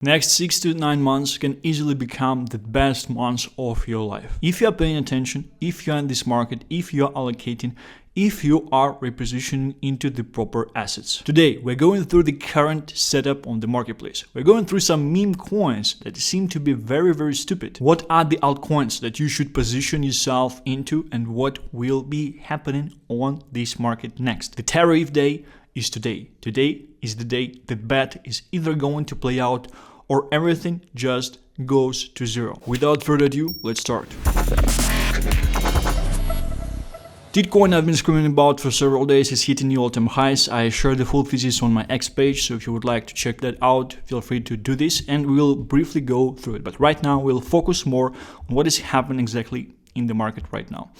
Next 6 to 9 months can easily become the best months of your life. If you are paying attention, if you are in this market, if you are allocating, if you are repositioning into the proper assets. Today, we're going through the current setup on the marketplace. We're going through some meme coins that seem to be very, very stupid. What are the altcoins that you should position yourself into and what will be happening on this market next? The tariff day is today. Today is the day the bet is either going to play out or everything just goes to zero. Without further ado, let's start. Titcoin I've been screaming about for several days is hitting new all-time highs. I share the full thesis on my X page, so if you would like to check that out, feel free to do this and we'll briefly go through it. But right now we'll focus more on what is happening exactly in the market right now.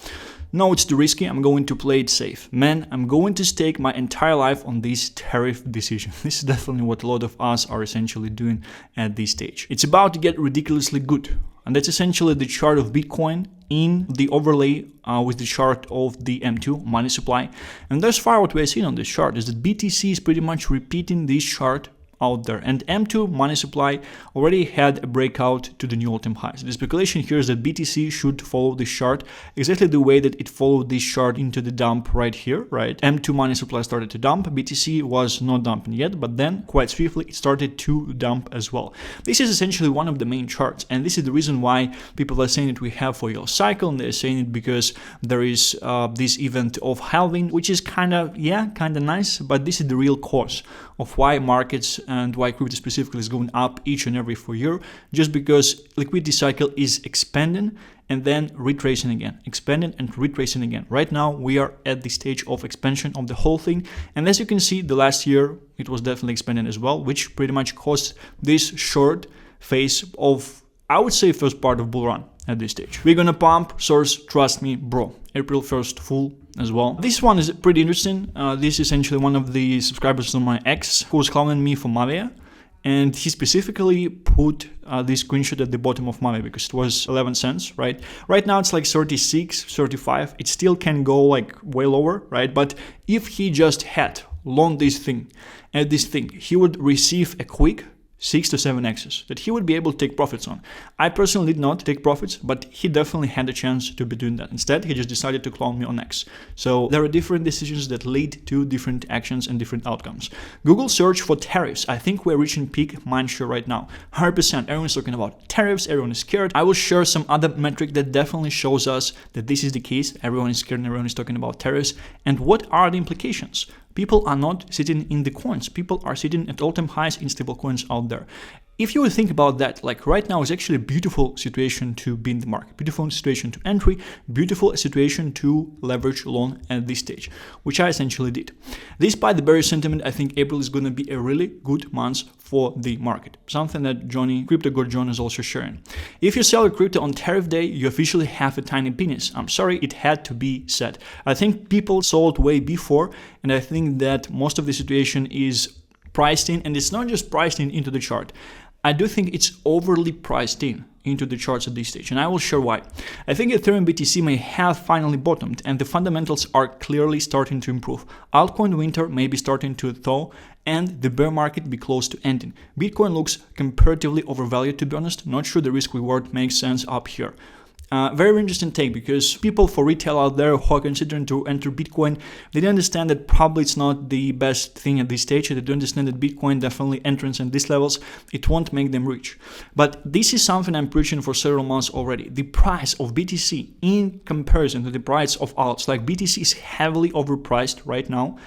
No, it's too risky. I'm going to play it safe. Man, I'm going to stake my entire life on this tariff decision. This is definitely what a lot of us are essentially doing at this stage. It's about to get ridiculously good. And that's essentially the chart of Bitcoin in the overlay with the chart of the M2 money supply. And thus far what we're seeing on this chart is that BTC is pretty much repeating this chart out there, and M2 money supply already had a breakout to the new all-time highs. The speculation here is that BTC should follow this chart exactly the way that it followed this chart into the dump right here, right? M2 money supply started to dump, BTC was not dumping yet, but then quite swiftly it started to dump as well. This is essentially one of the main charts, and this is the reason why people are saying that we have 4-year cycle, and they're saying it because there is this event of halving, which is kind of nice, but this is the real cause of why markets and why crypto specifically is going up each and every 4 years, just because liquidity cycle is expanding and then retracing again, expanding and retracing again. Right now we are at the stage of expansion of the whole thing, and as you can see, the last year it was definitely expanding as well, which pretty much caused this short phase of, I would say, first part of bull run at this stage. We're gonna pump, source, trust me, bro. April 1st full as well. This one is pretty interesting. This is essentially one of the subscribers on my X who was calling me for Mavia, and he specifically put this screenshot at the bottom of Mavia because it was 11 cents, right? Right now it's like 36, 35. It still can go like way lower, right? But if he just had long this thing at this thing, he would receive a quick 6 to 7 X's that he would be able to take profits on. I personally did not take profits, but he definitely had a chance to be doing that. Instead, he just decided to clone me on X. So there are different decisions that lead to different actions and different outcomes. Google search for tariffs. I think we're reaching peak mindshare right now. 100%. Everyone's talking about tariffs. Everyone is scared. I will share some other metric that definitely shows us that this is the case. Everyone is scared and everyone is talking about tariffs. And what are the implications? People are not sitting in the coins. People are sitting at all-time highs in stable coins out there. If you would think about that, like right now is actually a beautiful situation to be in the market, beautiful situation to entry, beautiful situation to leverage long at this stage, which I essentially did. Despite the bearish sentiment, I think April is going to be a really good month for the market. Something that Johnny, Crypto God John, is also sharing. If you sell your crypto on tariff day, you officially have a tiny penis. I'm sorry, it had to be said. I think people sold way before, and I think that most of the situation is priced in, and it's not just priced in into the chart. I do think it's overly priced in into the charts at this stage, and I will share why. I think Ethereum BTC may have finally bottomed, and the fundamentals are clearly starting to improve. Altcoin winter may be starting to thaw, and the bear market be close to ending. Bitcoin looks comparatively overvalued, to be honest. Not sure the risk reward makes sense up here. Very interesting take, because people for retail out there who are considering to enter Bitcoin, they don't understand that probably it's not the best thing at this stage. They don't understand that Bitcoin definitely entrance at these levels, it won't make them rich. But this is something I'm preaching for several months already. The price of BTC in comparison to the price of alts, like BTC is heavily overpriced right now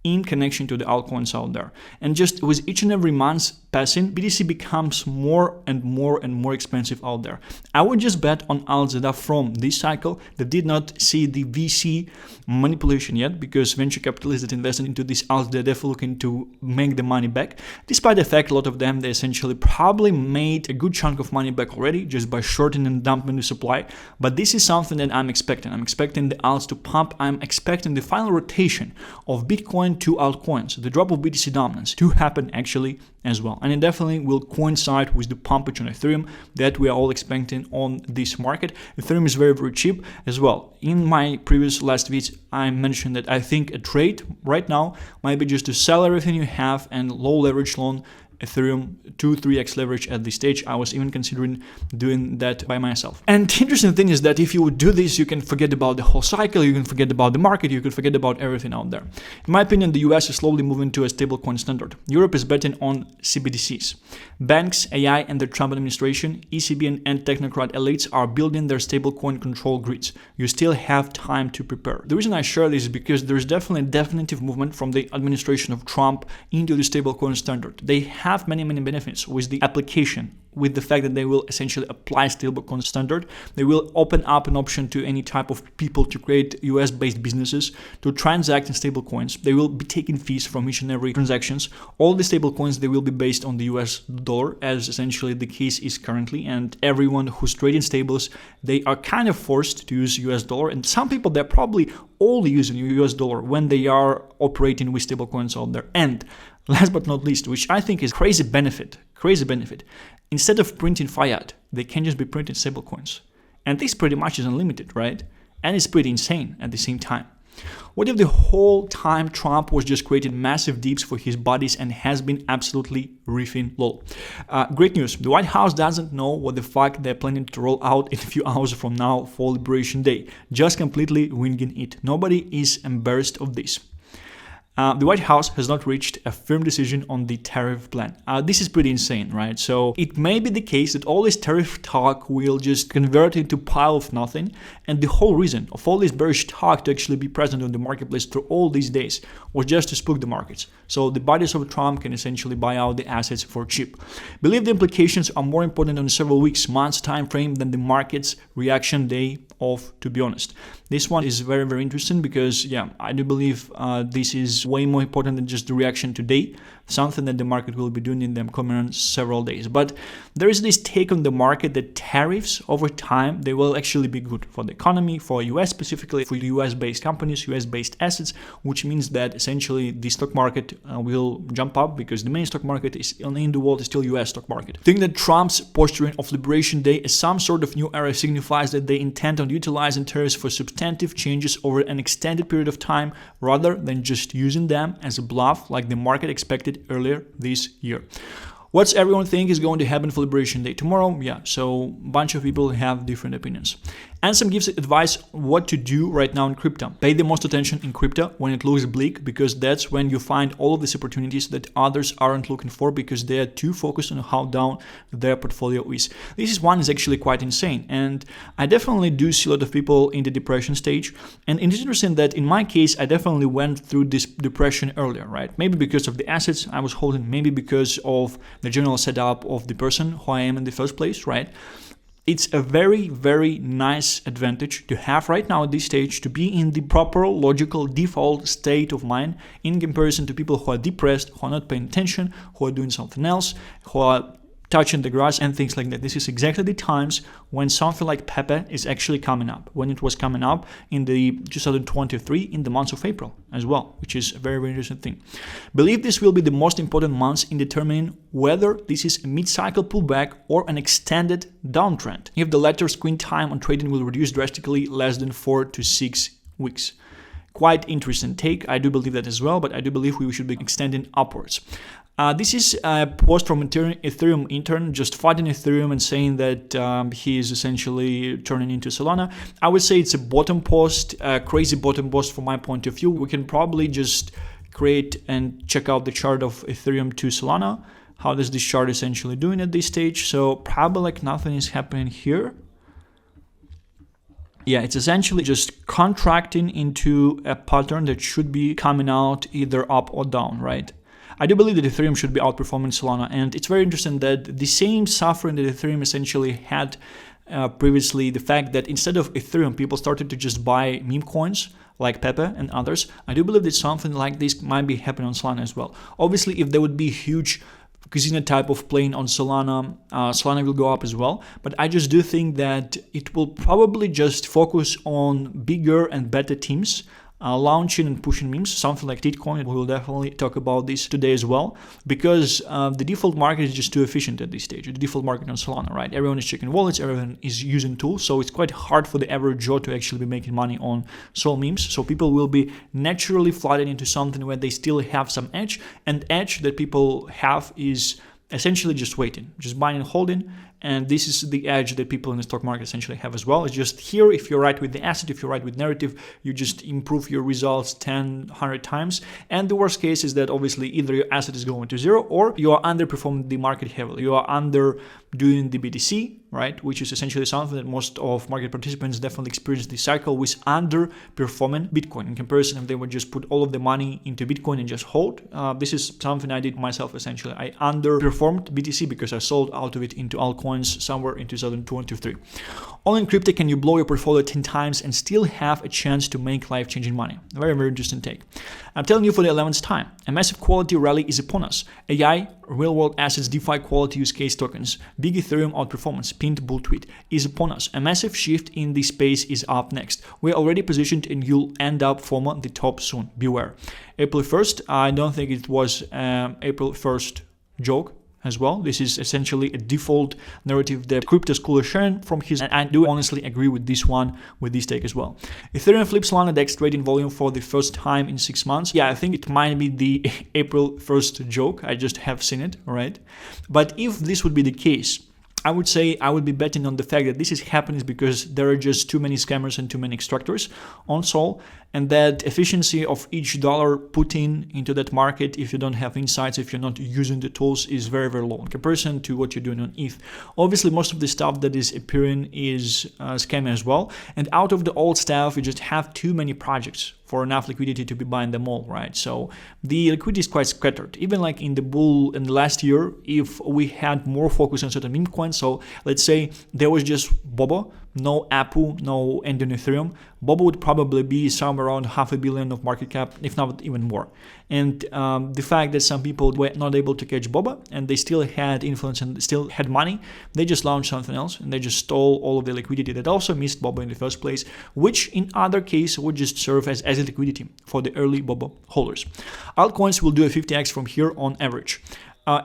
in connection to the altcoins out there. And just with each and every month passing, BTC becomes more and more expensive out there. I would just bet on alts that are from this cycle that did not see the VC manipulation yet, because venture capitalists that invested into these alts, they're definitely looking to make the money back. Despite the fact a lot of them, they essentially probably made a good chunk of money back already just by shorting and dumping the supply. But this is something that I'm expecting. I'm expecting the alts to pump. I'm expecting the final rotation of Bitcoin to altcoins, the drop of BTC dominance to happen actually as well. And it definitely will coincide with the pumpage on Ethereum that we are all expecting on this market. Ethereum is very cheap as well. In my previous last videos, I mentioned that I think a trade right now might be just to sell everything you have and low leverage loan Ethereum 2-3x leverage at this stage. I was even considering doing that by myself. And the interesting thing is that if you would do this, you can forget about the whole cycle, you can forget about the market, you can forget about everything out there. In my opinion, the US is slowly moving to a stablecoin standard. Europe is betting on CBDCs. Banks, AI, and the Trump administration, ECB and technocrat elites are building their stablecoin control grids. You still have time to prepare. The reason I share this is because there's definitely a definitive movement from the administration of Trump into the stablecoin standard. They have many benefits with the application, with the fact that they will essentially apply stablecoin standard. They will open up an option to any type of people to create US-based businesses to transact in stablecoins. They will be taking fees from each and every transactions. All the stablecoins, they will be based on the US dollar, as essentially the case is currently, and everyone who's trading stables, they are kind of forced to use US dollar, and some people, they're probably only using US dollar when they are operating with stablecoins out there. And last but not least, which I think is crazy benefit, instead of printing fiat, they can just be printing stablecoins. And this pretty much is unlimited, right? And it's pretty insane at the same time. What if the whole time Trump was just creating massive dips for his buddies and has been absolutely riffing lol? Great news. The White House doesn't know what the fuck they're planning to roll out in a few hours from now for Liberation Day. Just completely winging it. Nobody is embarrassed of this. The White House has not reached a firm decision on the tariff plan. This is pretty insane, right? So it may be the case that all this tariff talk will just convert into a pile of nothing, and the whole reason of all this bearish talk to actually be present on the marketplace through all these days was just to spook the markets. So the buddies of Trump can essentially buy out the assets for cheap. Believe the implications are more important on several weeks, months time frame than the market's reaction day of, to be honest. This one is very interesting because, yeah, I do believe this is way more important than just the reaction today, something that the market will be doing in the coming several days. But there is this take on the market that tariffs over time, they will actually be good for the economy, for US specifically, for US-based companies, US-based assets, which means that essentially the stock market will jump up because the main stock market is in the world is still US stock market. I think that Trump's posturing of Liberation Day as some sort of new era signifies that they intend on utilizing tariffs for substantive changes over an extended period of time rather than just using them as a bluff like the market expected earlier this year. What's everyone think is going to happen for Liberation Day tomorrow? Yeah, so a bunch of people have different opinions. Ansem gives advice what to do right now in crypto. Pay the most attention in crypto when it looks bleak, because that's when you find all of these opportunities that others aren't looking for because they are too focused on how down their portfolio is. This one is actually quite insane, and I definitely do see a lot of people in the depression stage. And it's interesting that in my case, I definitely went through this depression earlier, right? Maybe because of the assets I was holding, maybe because of the general setup of the person who I am in the first place, right? It's a very nice advantage to have right now at this stage, to be in the proper logical default state of mind in comparison to people who are depressed, who are not paying attention, who are doing something else, who are touching the grass and things like that. This is exactly the times when something like Pepe is actually coming up, when it was coming up in the 2023 in the month of April as well, which is a very interesting thing. Believe this will be the most important months in determining whether this is a mid-cycle pullback or an extended downtrend. If the latter, screen time on trading will reduce drastically less than 4 to 6 weeks. Quite interesting take. I do believe that as well, but I do believe we should be extending upwards. This is a post from Ethereum intern just fighting Ethereum and saying that he is essentially turning into Solana. I would say it's a bottom post, a crazy bottom post from my point of view. We can probably just create and check out the chart of Ethereum to Solana. How does this chart essentially doing at this stage? So probably like nothing is happening here. Yeah, it's essentially just contracting into a pattern that should be coming out either up or down, right? I do believe that Ethereum should be outperforming Solana, and it's very interesting that the same suffering that Ethereum essentially had previously, the fact that instead of Ethereum, people started to just buy meme coins like Pepe and others. I do believe that something like this might be happening on Solana as well. Obviously, if there would be huge casino type of playing on Solana, Solana will go up as well. But I just do think that it will probably just focus on bigger and better teams, launching and pushing memes, something like Titcoin. We will definitely talk about this today as well, because the default market is just too efficient at this stage. The default market on Solana, right? Everyone is checking wallets, everyone is using tools, so it's quite hard for the average Joe to actually be making money on Sol memes. So people will be naturally flooding into something where they still have some edge, and edge that people have is essentially just waiting, just buying and holding. And this is the edge that people in the stock market essentially have as well. It's just here, if you're right with the asset, if you're right with narrative, you just improve your results 10, 100 times. And the worst case is that obviously either your asset is going to zero or you are underperforming the market heavily. You are under doing the BTC, right? Which is essentially something that most of market participants definitely experience this cycle with underperforming Bitcoin in comparison if they would just put all of the money into Bitcoin and just hold. This is something I did myself essentially. I underperformed BTC because I sold out of it into altcoins somewhere in 2023. Only in crypto can you blow your portfolio 10 times and still have a chance to make life-changing money. Very, very interesting take. I'm telling you for the 11th time, a massive quality rally is upon us. AI, real-world assets, DeFi quality use case tokens, big Ethereum outperformance, pinned bull tweet is upon us. A massive shift in this space is up next. We're already positioned and you'll end up forming the top soon. Beware. April 1st, I don't think it was April 1st joke as well. This is essentially a default narrative that crypto school is sharing from his, and I do honestly agree with this one, with this take as well. Ethereum flips Solana DEX trading volume for the first time in 6 months. Yeah, I think it might be the April 1st joke. I just have seen it, right? But if this would be the case, I would say I would be betting on the fact that this is happening because there are just too many scammers and too many extractors on Sol, and that efficiency of each dollar put into that market, if you don't have insights, if you're not using the tools, is very, very low in comparison to what you're doing on ETH. Obviously, most of the stuff that is appearing is scammy as well, and out of the old stuff, you just have too many projects for enough liquidity to be buying them all, right? So the liquidity is quite scattered. Even like in the bull in the last year, if we had more focus on certain meme coins, so let's say there was just Bobo, no Apple, no end on Ethereum, Bobo would probably be somewhere around $500 million of market cap, if not even more. And the fact that some people were not able to catch Bobo and they still had influence and still had money, they just launched something else and they just stole all of the liquidity that also missed Bobo in the first place, which in other case would just serve as liquidity for the early Bobo holders. Altcoins will do a 50x from here on average.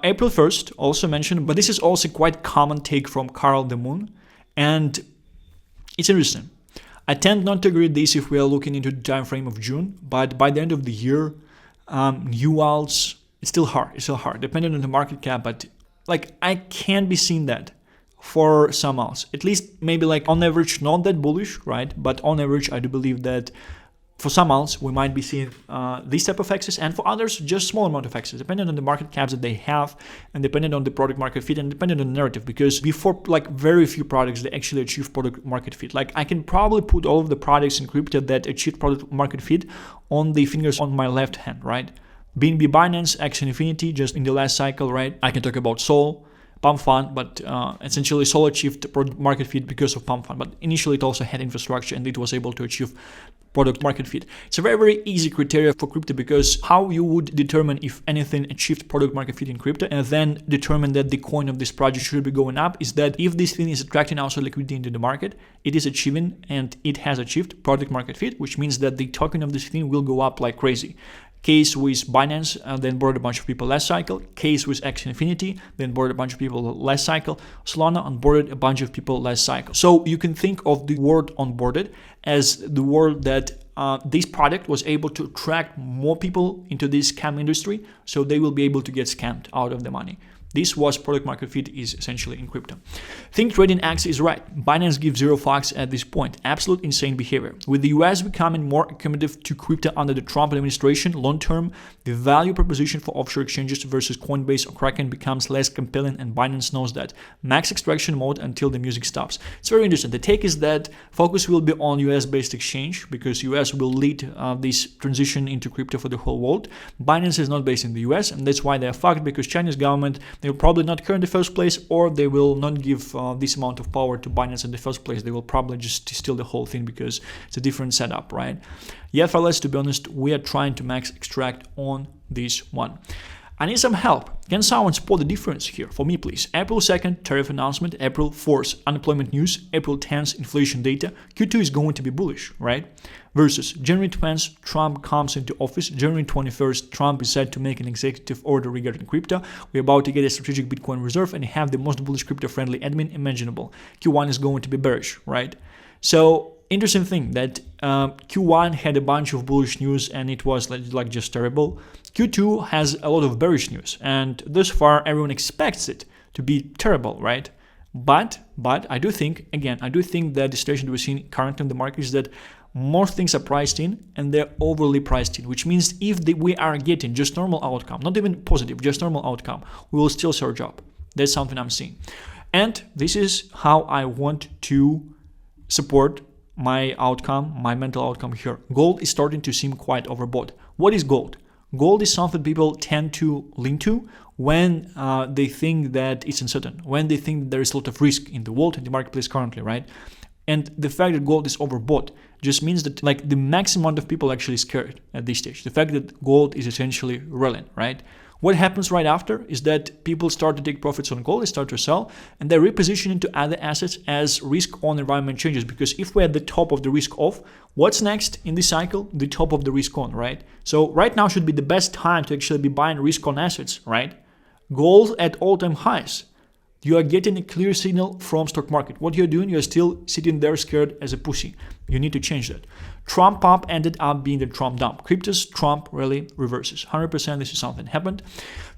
April 1st also mentioned, but this is also quite common take from Carl the Moon, and it's interesting. I tend not to agree with this if we are looking into the time frame of June, but by the end of the year, new alts, it's still hard, depending on the market cap, but like I can be seeing that for some alts, at least maybe like on average, not that bullish, right? But on average, I do believe that for some alts, we might be seeing this type of access, and for others, just small amount of access, depending on the market caps that they have, and depending on the product market fit, and depending on the narrative. Because before, like very few products, they actually achieve product market fit. Like I can probably put all of the products in crypto that achieve product market fit on the fingers on my left hand, right? BNB, Binance, Axie Infinity, just in the last cycle, right? I can talk about Sol, Pump Fund, but essentially Sol achieved product market fit because of Pump Fund. But initially, it also had infrastructure, and it was able to achieve product market fit. It's a very, very easy criteria for crypto, because how you would determine if anything achieved product market fit in crypto and then determine that the coin of this project should be going up is that if this thing is attracting also liquidity into the market, it is achieving and it has achieved product market fit, which means that the token of this thing will go up like crazy. Case with Binance, then boarded a bunch of people last cycle. Case with Axie Infinity, then boarded a bunch of people last cycle. Solana onboarded a bunch of people last cycle. So you can think of the word onboarded as the word that this product was able to attract more people into this scam industry, so they will be able to get scammed out of the money. This was product market fit is essentially in crypto. Think Trading X is right. Binance gives zero fucks at this point. Absolute insane behavior. With the US becoming more accommodative to crypto under the Trump administration, long term, the value proposition for offshore exchanges versus Coinbase or Kraken becomes less compelling, and Binance knows that. Max extraction mode until the music stops. It's very interesting. The take is that focus will be on US-based exchange because US will lead this transition into crypto for the whole world. Binance is not based in the US, and that's why they are fucked, because Chinese government, they will probably not care in the first place, or they will not give this amount of power to Binance in the first place. They will probably just steal the whole thing because it's a different setup, right? Yeah, fellas, to be honest, we are trying to max extract on this one. I need some help. Can someone spot the difference here? For me, please. April 2nd, tariff announcement. April 4th, unemployment news. April 10th, inflation data. Q2 is going to be bullish, right? Versus January 20th, Trump comes into office. January 21st, Trump is said to make an executive order regarding crypto. We're about to get a strategic Bitcoin reserve and have the most bullish crypto-friendly admin imaginable. Q1 is going to be bearish, right? So interesting thing that Q1 had a bunch of bullish news and it was like just terrible. Q2 has a lot of bearish news, and thus far everyone expects it to be terrible, right? But I do think that the situation that we're seeing currently in the market is that more things are priced in and they're overly priced in, which means if we are getting just normal outcome, not even positive, just normal outcome, we will still surge up. That's something I'm seeing. And this is how I want to support my outcome, my mental outcome here. Gold is starting to seem quite overbought. What is gold? Gold is something people tend to lean to when they think that it's uncertain, when they think there is a lot of risk in the world, in the marketplace currently, right? And the fact that gold is overbought just means that like the maximum amount of people actually scared at this stage. The fact that gold is essentially rallying, right? What happens right after is that people start to take profits on gold, they start to sell, and they reposition into other assets as risk-on environment changes. Because if we're at the top of the risk-off, what's next in this cycle? The top of the risk-on, right? So right now should be the best time to actually be buying risk-on assets, right? Gold at all-time highs. You are getting a clear signal from stock market. What you're doing, you're still sitting there scared as a pussy. You need to change that. Trump up ended up being the Trump dump. Crypto's Trump rally reverses. 100% this is something happened.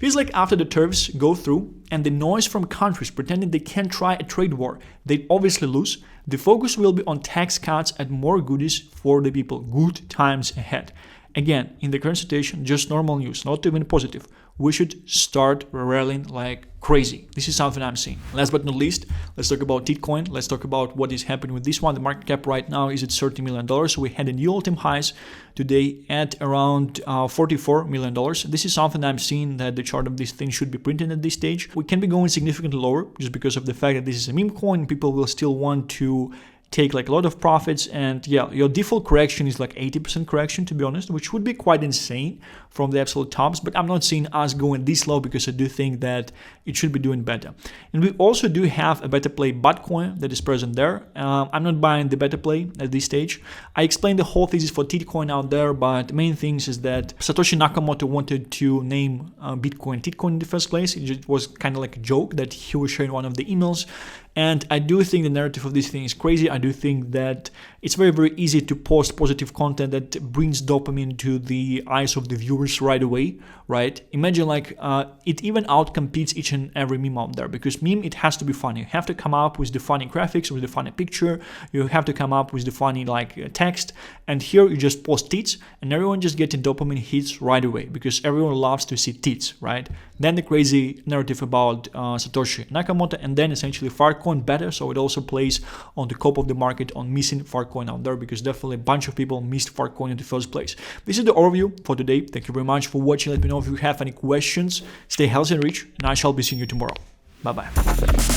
Feels like after the tariffs go through and the noise from countries pretending they can try a trade war, they obviously lose. The focus will be on tax cuts and more goodies for the people. Good times ahead. Again, in the current situation, just normal news, not even positive. We should start rallying like crazy. This is something I'm seeing. Last but not least, let's talk about Titcoin. Let's talk about what is happening with this one. The market cap right now is at $30 million. So we had a new all-time highs today at around $44 million. This is something I'm seeing that the chart of this thing should be printed at this stage. We can be going significantly lower just because of the fact that this is a meme coin. People will still want to take like a lot of profits, and yeah, your default correction is like 80% correction, to be honest, which would be quite insane from the absolute tops, but I'm not seeing us going this low because I do think that it should be doing better. And we also do have a better play Bitcoin that is present there. I'm not buying the better play at this stage. I explained the whole thesis for Titcoin out there, but the main thing is that Satoshi Nakamoto wanted to name Bitcoin Titcoin in the first place. It was kind of like a joke that he was sharing one of the emails. And I do think the narrative of this thing is crazy. I do think that it's very, very easy to post positive content that brings dopamine to the eyes of the viewers right away, right? Imagine like it even outcompetes each and every meme out there, because meme, it has to be funny. You have to come up with the funny graphics, with the funny picture. You have to come up with the funny like text. And here you just post tits and everyone just getting dopamine hits right away because everyone loves to see tits, right? Then the crazy narrative about Satoshi Nakamoto, and then essentially Farcoin better, so it also plays on the top of the market on missing Farcoin out there, because definitely a bunch of people missed Farcoin in the first place. This is the overview for today. Thank you very much for watching. Let me know if you have any questions. Stay healthy and rich, and I shall be seeing you tomorrow. Bye-bye.